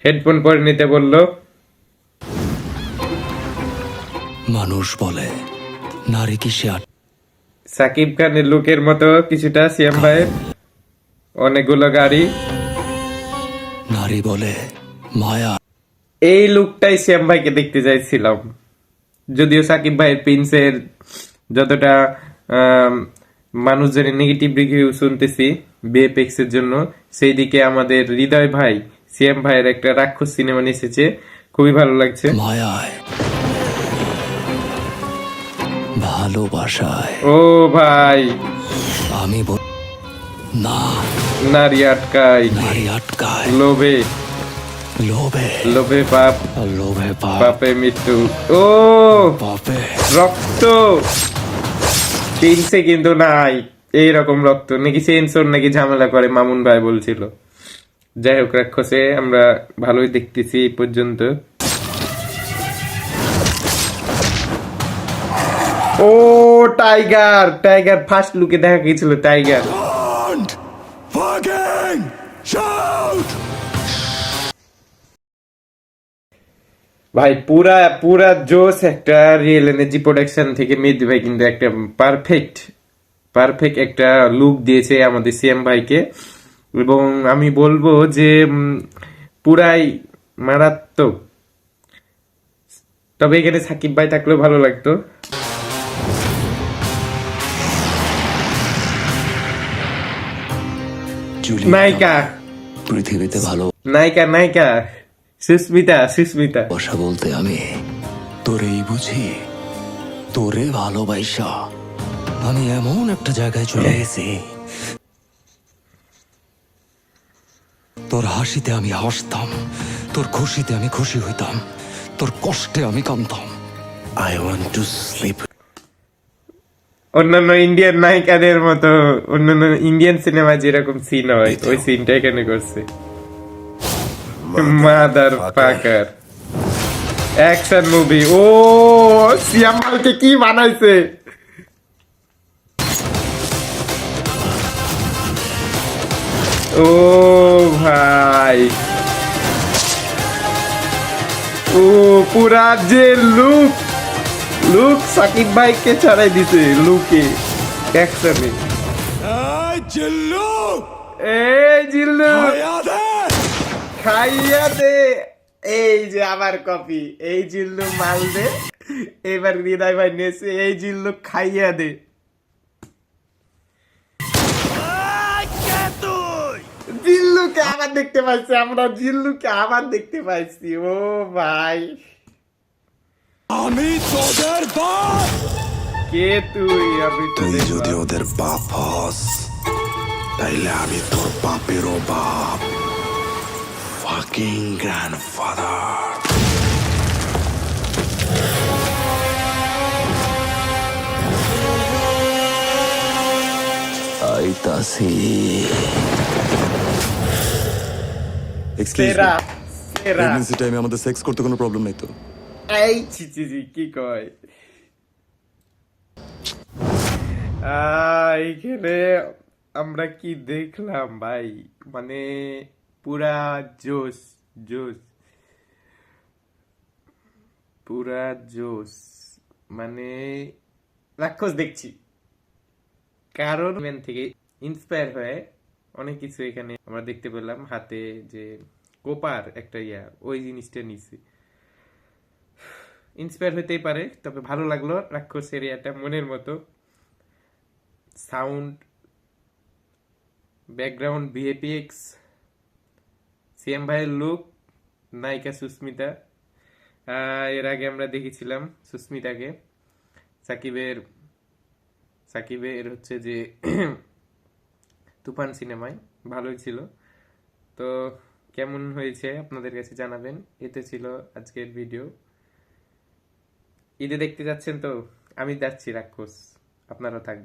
Headphone পরে নিতে বলল। মানুষ বলে নারী কি সে সাকিব খানের লুকের মতো কিছুটা সিয়াম ভাইয়ের, অনেকগুলো গাড়ি। নারী বলে মায়া। এই লুকটাই সিয়াম ভাইকে দেখতে চাইছিলাম, যদিও সাকিব ভাইয়ের প্রিন্সের যতটা মানুষজনের নেগেটিভ রিভিউ শুনতেছি বিএফএক্স এর জন্য, সেই দিকে আমাদের হৃদয় ভাই সিয়াম ভাইয়ের একটা রাক্ষস সিনেমা এসেছে, খুবই ভালো লাগছে। মায়ায়, ভালোবাসায় ও ভাই, আমি না, নারী আটকায়, নারী আটকায় লোভে, লোভে, লোভে পাপ, লোভে পাপ, পাপে মৃত্যু। ও পাপে রক্ত প্রিন্সে কিন্তু নাই এইরকম রক্ত, নাকি সেন্সর নাকি ঝামেলা করে মামুন ভাই বলছিল। যাই হোক, রাক্ষসে আমরা ভালোই দেখতেছি এই পর্যন্ত। ও টাইগার, টাইগার ফার্স্ট লুকে দেখা গিয়েছিল টাইগার। ভাই পুরা পুরা জোস একটা রিয়েল এনার্জি প্রোডাকশন থেকে মেহেদী ভাই কিন্তু একটা পারফেক্ট পারফেক্ট একটা লুক দিয়েছে আমাদের সিএম ভাইকে, এবং আমি বলবো যে পুরাই মারাত্মক। তবে এখানে সাকিব ভাই থাকলেও ভালো লাগতো। নায়িকা, পৃথিবীতে ভালো নায়িকা, নায়িকা সুস্মিতা, সুস্মিতা। বসা বলতে আমি তোরেই বুঝি, তোরে ভালোবাসা আমি এমন একটা জায়গায় চলে গেছি, তোর হাসিতে আমি হাসতাম, তোর খুশিতে আমি খুশি হইতাম, তোর কষ্টে আমি কাঁদতাম। I want to sleep. অন্যান্য ইন্ডিয়ান নায়িকাদের মতো অন্যান্য ইন্ডিয়ান সিনেমায় যেরকম সিন হয় ওই সিনটা এখানে করছে। Mother fucker action movie. ও সিয়াম ভাইকে কি বানাইছে! ও ভাই, ও পুরা যে লুক, লুক সাকিব ভাইকে ছাড়াই দিছে লুকে, অ্যাকশনে। জিল্লু এই জিল্লু খাইয়া খাইয়া দে। দে। এই যে আমার কপি, এই জিল্লু মাল দে। এবার হৃদয় ভাই নেছে, এই জিল্লু খাইয়া দে। জিল্লুকে আবার দেখতে পাইছি আমরা, জিল্লুকে আবার দেখতে পাইছি। ও ভাই, আমি তোদের বাপ। কে তুই? আমি তুই তোদের যদি বাপ। ওদের বাপ হস, তাইলে আমি তোর বাপেরও বাপ। Fucking grandfather. আইতাছি। সেরা সেরা। প্রেগন্যান্সি টাইমে আমাদের সেক্স করতে কোনো প্রবলেম নাই তো? এই ছি ছি ছি, কি কয়! এইখানে আমরা কি দেখলাম ভাই, মানে পুরা জোস, জোস, পুরা জোস। মানে রাক্ষস দেখছি, কারণ ম্যান থেকে ইন্সপায়ার হয়ে অনেক কিছু এখানে আমরা দেখতে পেলাম। হাতে যে কোপার একটা ওই জিনিসটা নিছি, ইন্সপায়ার হইতেই পারে। তবে ভালো লাগলো রাক্ষস এরিয়াটা মনের মতো। সাউন্ড, ব্যাকগ্রাউন্ড, ভিএফএক্স, সিএম ভাইয়ের লুক, নায়িকা সুস্মিতা। এর আগে আমরা দেখেছিলাম সুস্মিতাকে সাকিবের, সাকিবের হচ্ছে যে তুফান সিনেমায়, ভালোই ছিল। তো কেমন হয়েছে আপনাদের কাছে জানাবেন। এতে ছিল আজকের ভিডিও। ঈদে দেখতে যাচ্ছেন তো? আমি যাচ্ছি রাক্ষস, আপনারাও থাকবেন।